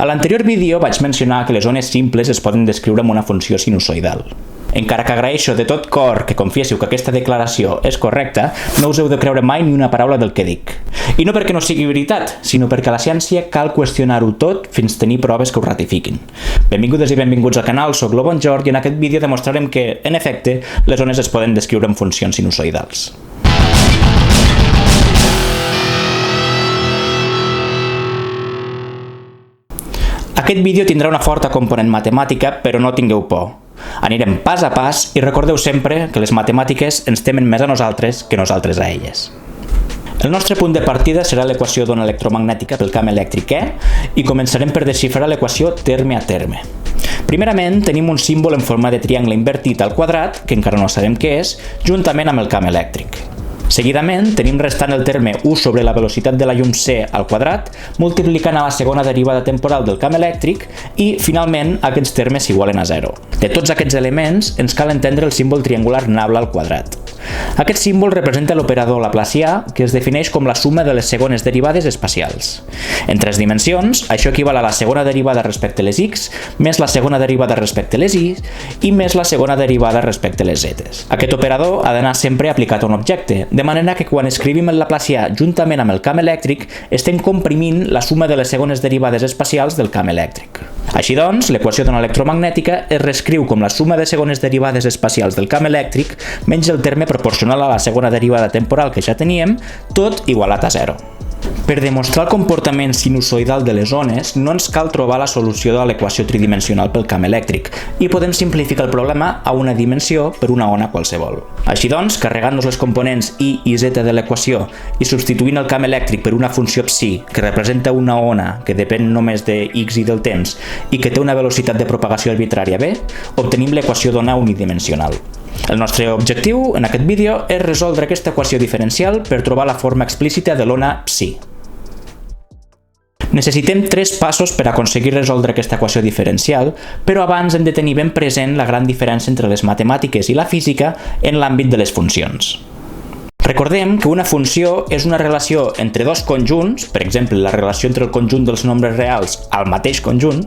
A l'anterior vídeo vaig mencionar que les ones simples es poden descriure amb una funció sinusoidal. Encara que agraeixo de tot cor que confiéssiu que aquesta declaració és correcta, no us heu de creure mai ni una paraula del que dic. I no perquè no sigui veritat, sinó perquè a la ciència cal qüestionar-ho tot fins tenir proves que ho ratifiquin. Benvingudes i benvinguts al canal, soc Lobo Jordi i en aquest vídeo demostrarem que, en efecte, les ones es poden descriure amb funcions sinusoidals. Aquest vídeo tindrà una forta component matemàtica, però no tingueu por. Anirem pas a pas i recordeu sempre que les matemàtiques ens temen més a nosaltres que nosaltres a elles. El nostre punt de partida serà l'equació d'ona electromagnètica pel camp elèctric E i començarem per desxifrar l'equació terme a terme. Primerament tenim un símbol en forma de triangle invertit al quadrat, que encara no sabem què és, juntament amb el camp elèctric. Seguidament tenim restant el terme 1 sobre la velocitat de la llum C al quadrat, multiplicant a la segona derivada temporal del camp elèctric i, finalment, aquests termes s'igualen a 0. De tots aquests elements ens cal entendre el símbol triangular nabla al quadrat. Aquest símbol representa l'operador laplacià, que es defineix com la suma de les segones derivades espacials. En 3 dimensions, això equival a la segona derivada respecte a les x, més la segona derivada respecte a les y i més la segona derivada respecte a les z. Aquest operador ha d'anar sempre aplicat a un objecte, de manera que quan escrivim el laplacià juntament amb el camp elèctric, estem comprimint la suma de les segones derivades espacials del camp elèctric. Així doncs, l'equació d'ona electromagnètica es reescriu com la suma de segones derivades espacials del camp elèctric menys el terme proporcional a la segona derivada temporal que ja teníem, tot igualat a 0. Per demostrar el comportament sinusoidal de les ones, no ens cal trobar la solució de l'equació tridimensional pel camp elèctric i podem simplificar el problema a una dimensió per una ona qualsevol. Així doncs, carregant-nos les components i i z de l'equació i substituint el camp elèctric per una funció psi que representa una ona que depèn només de x i del temps i que té una velocitat de propagació arbitrària v, obtenim l'equació d'ona unidimensional. El nostre objectiu en aquest vídeo és resoldre aquesta equació diferencial per trobar la forma explícita de l'ona psi. Necessitem 3 passos per aconseguir resoldre aquesta equació diferencial, però abans hem de tenir ben present la gran diferència entre les matemàtiques i la física en l'àmbit de les funcions. Recordem que una funció és una relació entre dos conjunts, per exemple, la relació entre el conjunt dels nombres reals al mateix conjunt,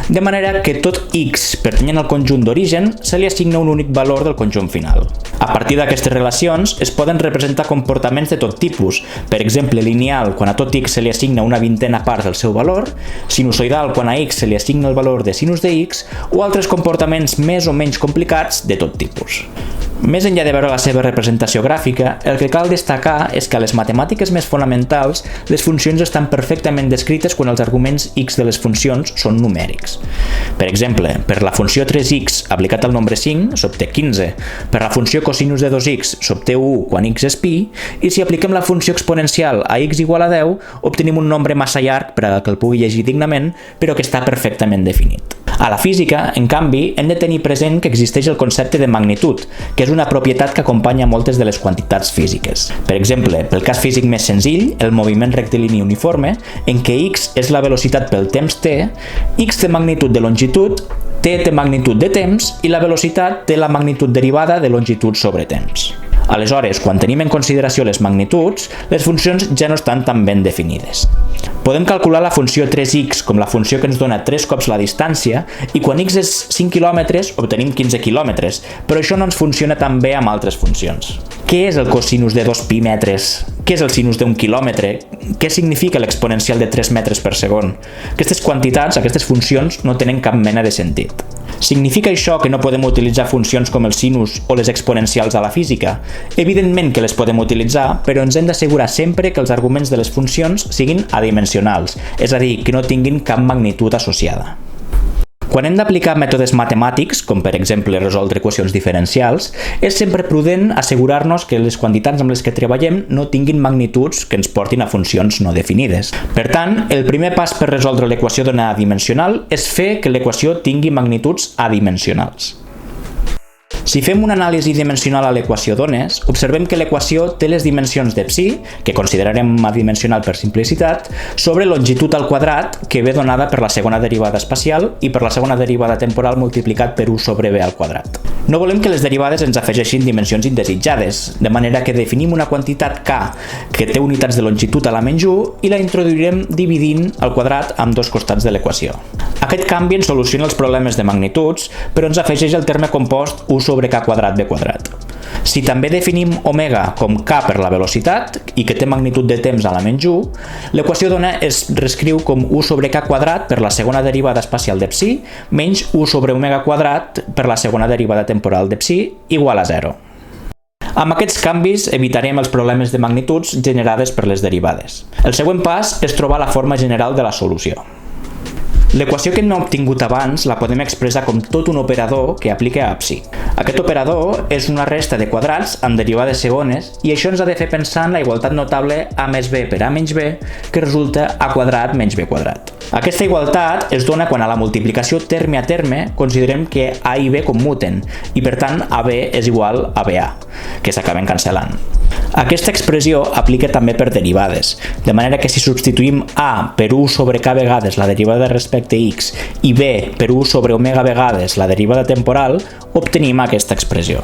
de manera que tot x pertanyent al conjunt d'origen se li assigna un únic valor del conjunt final. A partir d'aquestes relacions es poden representar comportaments de tot tipus, per exemple, lineal quan a tot x se li assigna una vintena part del seu valor, sinusoidal quan a x se li assigna el valor de sinus de x, o altres comportaments més o menys complicats de tot tipus. Més enllà de veure la seva representació gràfica, el que cal destacar és que a les matemàtiques més fonamentals les funcions estan perfectament descrites quan els arguments x de les funcions són numèrics. Per exemple, per la funció 3x aplicat al nombre 5 s'obté 15, per la funció cosinus de 2x s'obté 1 quan x és pi, i si apliquem la funció exponencial a x igual a 10, obtenim un nombre massa llarg per a que el pugui llegir dignament, però que està perfectament definit. A la física, en canvi, hem de tenir present que existeix el concepte de magnitud, que és una propietat que acompanya moltes de les quantitats físiques. Per exemple, pel cas físic més senzill, el moviment rectilini uniforme, en què x és la velocitat pel temps t, x té magnitud de longitud, t té magnitud de temps i la velocitat té la magnitud derivada de longitud sobre temps. Aleshores, quan tenim en consideració les magnituds, les funcions ja no estan tan ben definides. Podem calcular la funció 3x com la funció que ens dona 3 cops la distància i quan x és 5 km obtenim 15 km, però això no ens funciona tan bé amb altres funcions. Què és el cosinus de 2 pi metres? Què és el sinus d'un quilòmetre? Què significa l'exponencial de 3 metres per segon? Aquestes quantitats, aquestes funcions, no tenen cap mena de sentit. Significa això que no podem utilitzar funcions com el sinus o les exponencials a la física? Evidentment que les podem utilitzar, però ens hem d'assegurar sempre que els arguments de les funcions siguin adimensionals, és a dir, que no tinguin cap magnitud associada. Quan hem d'aplicar mètodes matemàtics, com per exemple resoldre equacions diferencials, és sempre prudent assegurar-nos que les quantitats amb les que treballem no tinguin magnituds que ens portin a funcions no definides. Per tant, el primer pas per resoldre l'equació d'ona adimensional és fer que l'equació tingui magnituds adimensionals. Si fem una anàlisi dimensional a l'equació d'ones, observem que l'equació té les dimensions de psi, que considerarem adimensional per simplicitat, sobre longitud al quadrat, que ve donada per la segona derivada espacial i per la segona derivada temporal multiplicat per 1 sobre b al quadrat. No volem que les derivades ens afegeixin dimensions indesitjades, de manera que definim una quantitat k que té unitats de longitud a la menys 1 i la introduirem dividint al quadrat amb dos costats de l'equació. Aquest canvi ens soluciona els problemes de magnituds, però ens afegeix el terme compost 1 sobre k quadrat b quadrat. Si també definim omega com k per la velocitat i que té magnitud de temps a la menys 1, l'equació d'ona es reescriu com 1 sobre k quadrat per la segona derivada espacial de psi menys 1 sobre omega quadrat per la segona derivada temporal de psi igual a 0. Amb aquests canvis evitarem els problemes de magnituds generades per les derivades. El següent pas és trobar la forma general de la solució. L'equació que hem obtingut abans la podem expressar com tot un operador que aplica a psi. Aquest operador és una resta de quadrats amb derivades segones i això ens ha de fer pensar en la igualtat notable a més b per a menys b, que resulta a quadrat menys b quadrat. Aquesta igualtat es dona quan a la multiplicació terme a terme considerem que a i b commuten i per tant ab és igual a ba, que s'acaben cancel·lant. Aquesta expressió aplica també per derivades, de manera que si substituïm a per 1 sobre k vegades la derivada respecte a x i b per 1 sobre omega vegades la derivada temporal, obtenim aquesta expressió.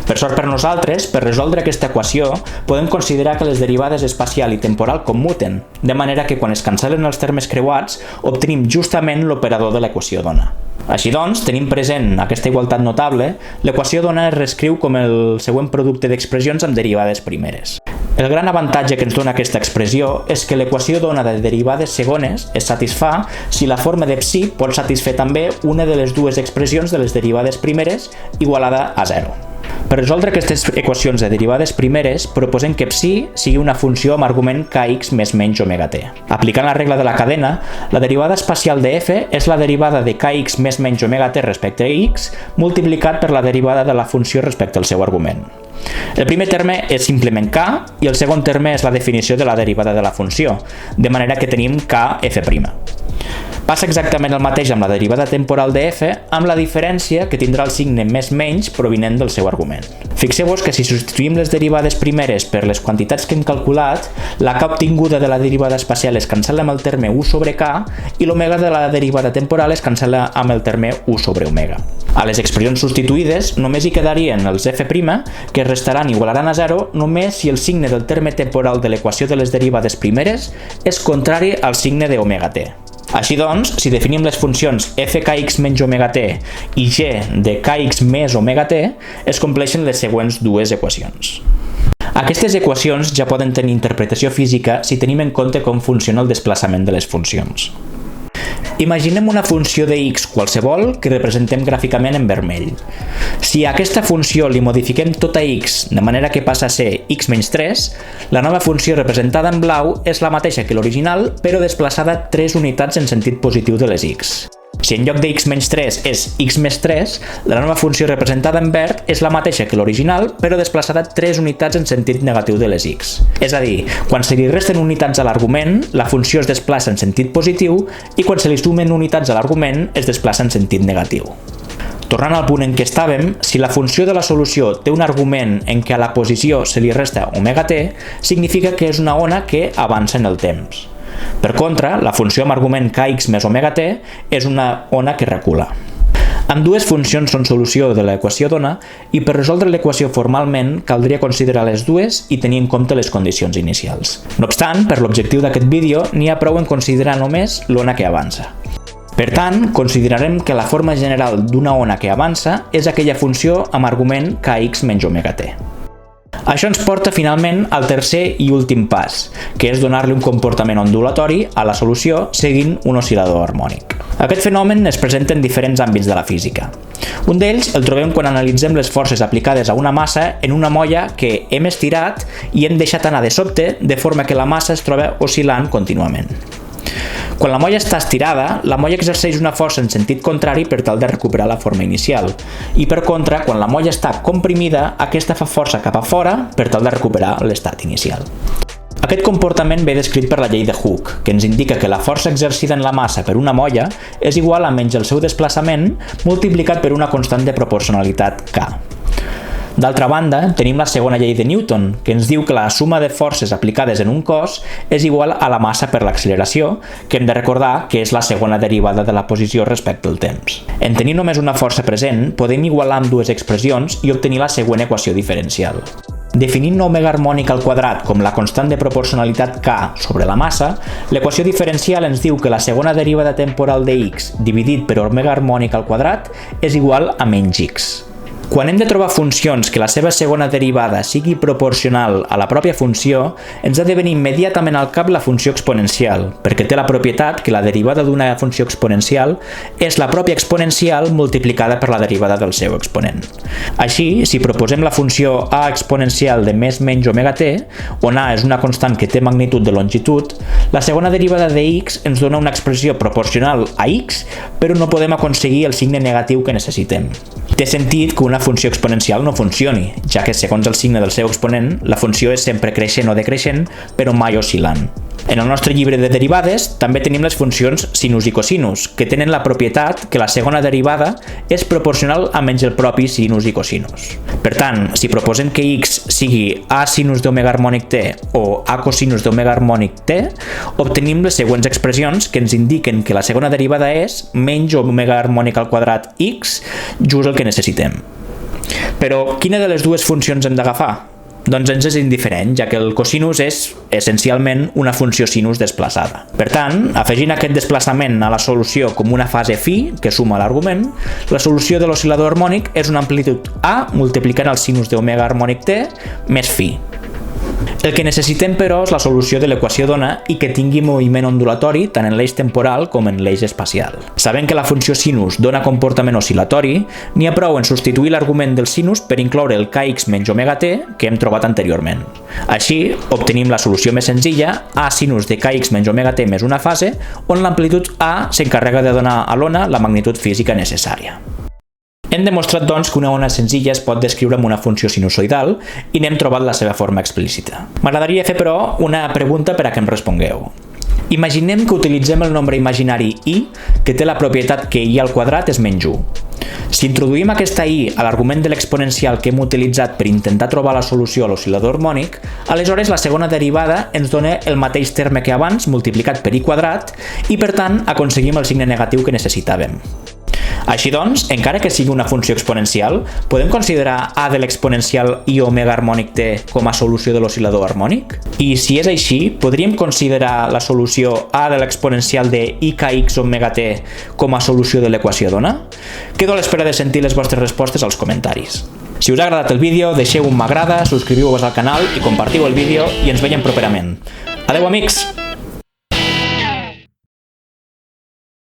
Per sort per nosaltres, per resoldre aquesta equació, podem considerar que les derivades espacial i temporal commuten, de manera que quan es cancel·len els termes creuats, obtenim justament l'operador de l'equació d'ona. Així doncs, tenim present aquesta igualtat notable, l'equació d'ona es reescriu com el següent producte d'expressions amb derivades primeres. El gran avantatge que ens dona aquesta expressió és que l'equació d'ona de derivades segones es satisfà si la forma de psi pot satisfer també una de les dues expressions de les derivades primeres igualada a 0. Per resoldre aquestes equacions de derivades primeres, proposem que psi sigui una funció amb argument kx més menys omega t. Aplicant la regla de la cadena, la derivada espacial de f és la derivada de kx més menys omega t respecte a x multiplicat per la derivada de la funció respecte al seu argument. El primer terme és simplement k i el segon terme és la definició de la derivada de la funció, de manera que tenim kf'. Passa exactament el mateix amb la derivada temporal de f, amb la diferència que tindrà el signe més menys provinent del seu argument. Fixeu-vos que si substituïm les derivades primeres per les quantitats que hem calculat, la k obtinguda de la derivada espacial es cancel·la amb el terme 1 sobre k i l'omega de la derivada temporal es cancel·la amb el terme 1 sobre omega. A les expressions substituïdes només hi quedarien els f', que restaran i igualaran a 0 només si el signe del terme temporal de l'equació de les derivades primeres és contrari al signe de omega t. Així doncs, si definim les funcions fkx menys omega t i g de kx més omega t, es compleixen les següents dues equacions. Aquestes equacions ja poden tenir interpretació física si tenim en compte com funciona el desplaçament de les funcions. Imaginem una funció de x qualsevol que representem gràficament en vermell. Si a aquesta funció li modifiquem tot a x de manera que passa a ser x menys 3, la nova funció representada en blau és la mateixa que l'original, però desplaçada 3 unitats en sentit positiu de les x. Si en lloc de x menys 3 és x més 3, la nova funció representada en verd és la mateixa que l'original, però desplaçada 3 unitats en sentit negatiu de les x. És a dir, quan se li resten unitats a l'argument, la funció es desplaça en sentit positiu i quan se li sumen unitats a l'argument es desplaça en sentit negatiu. Tornant al punt en què estàvem, si la funció de la solució té un argument en què a la posició se li resta omega t, significa que és una ona que avança en el temps. Per contra, la funció amb argument kx més omega t és una ona que recula. Ambdues funcions són solució de l'equació d'ona i per resoldre l'equació formalment caldria considerar les dues i tenir en compte les condicions inicials. No obstant, per l'objectiu d'aquest vídeo n'hi ha prou en considerar només l'ona que avança. Per tant, considerarem que la forma general d'una ona que avança és aquella funció amb argument kx menys omega t. Això ens porta finalment al tercer i últim pas, que és donar-li un comportament ondulatori a la solució seguint un oscil·lador harmònic. Aquest fenomen es presenta en diferents àmbits de la física. Un d'ells el trobem quan analitzem les forces aplicades a una massa en una molla que hem estirat i hem deixat anar de sobte, de forma que la massa es troba oscil·lant contínuament. Quan la molla està estirada, la molla exerceix una força en sentit contrari per tal de recuperar la forma inicial. I per contra, quan la molla està comprimida, aquesta fa força cap a fora per tal de recuperar l'estat inicial. Aquest comportament ve descrit per la llei de Hooke, que ens indica que la força exercida en la massa per una molla és igual a menys el seu desplaçament multiplicat per una constant de proporcionalitat K. D'altra banda, tenim la segona llei de Newton, que ens diu que la suma de forces aplicades en un cos és igual a la massa per l'acceleració, que hem de recordar que és la segona derivada de la posició respecte al temps. En tenir només una força present, podem igualar amb dues expressions i obtenir la següent equació diferencial. Definint òmega harmònic al quadrat com la constant de proporcionalitat K sobre la massa, l'equació diferencial ens diu que la segona derivada temporal de x dividit per òmega harmònic al quadrat és igual a menys x. Quan hem de trobar funcions que la seva segona derivada sigui proporcional a la pròpia funció, ens ha de venir immediatament al cap la funció exponencial, perquè té la propietat que la derivada d'una funció exponencial és la pròpia exponencial multiplicada per la derivada del seu exponent. Així, si proposem la funció a exponencial de més menys omega t, on a és una constant que té magnitud de longitud, la segona derivada de x ens dona una expressió proporcional a x, però no podem aconseguir el signe negatiu que necessitem. Té sentit que una funció exponencial no funcioni, ja que segons el signe del seu exponent, la funció és sempre creixent o decreixent, però mai oscil·lant. En el nostre llibre de derivades també tenim les funcions sinus i cosinus, que tenen la propietat que la segona derivada és proporcional a menys el propi sinus i cosinus. Per tant, si proposem que x sigui a sinus d'omega harmònic t o a cosinus d'omega harmònic t, obtenim les següents expressions que ens indiquen que la segona derivada és menys omega harmònic al quadrat x, just el que necessitem. Però quina de les dues funcions hem d'agafar? Doncs ens és indiferent, ja que el cosinus és essencialment una funció sinus desplaçada. Per tant, afegint aquest desplaçament a la solució com una fase phi que suma l'argument, la solució de l'oscil·lador harmònic és una amplitud a multiplicant el sinus d'omega harmònic t més phi. El que necessitem, però, és la solució de l'equació d'ona i que tingui moviment ondulatori tant en l'eix temporal com en l'eix espacial. Sabent que la funció sinus dona comportament oscil·latori, n'hi ha prou en substituir l'argument del sinus per incloure el kx menys omega t que hem trobat anteriorment. Així, obtenim la solució més senzilla, a sinus de kx menys omega t més una fase, on l'amplitud a s'encarrega de donar a l'ona la magnitud física necessària. Hem demostrat, doncs, que una ona senzilla es pot descriure amb una funció sinusoidal i n'hem trobat la seva forma explícita. M'agradaria fer, però, una pregunta per a que em respongueu. Imaginem que utilitzem el nombre imaginari i, que té la propietat que i al quadrat és menys 1. Si introduïm aquesta i a l'argument de l'exponencial que hem utilitzat per intentar trobar la solució a l'oscil·lador harmònic, aleshores la segona derivada ens dona el mateix terme que abans multiplicat per i quadrat i, per tant, aconseguim el signe negatiu que necessitàvem. Així doncs, encara que sigui una funció exponencial, podem considerar a de l'exponencial i omega harmònic t com a solució de l'oscil·lador harmònic? I si és així, podríem considerar la solució a de l'exponencial de ikx omega t com a solució de l'equació d'ona? Quedo a l'espera de sentir les vostres respostes als comentaris. Si us ha agradat el vídeo, deixeu un m'agrada, subscriviu-vos al canal i compartiu el vídeo i ens veiem properament. Adeu, amics!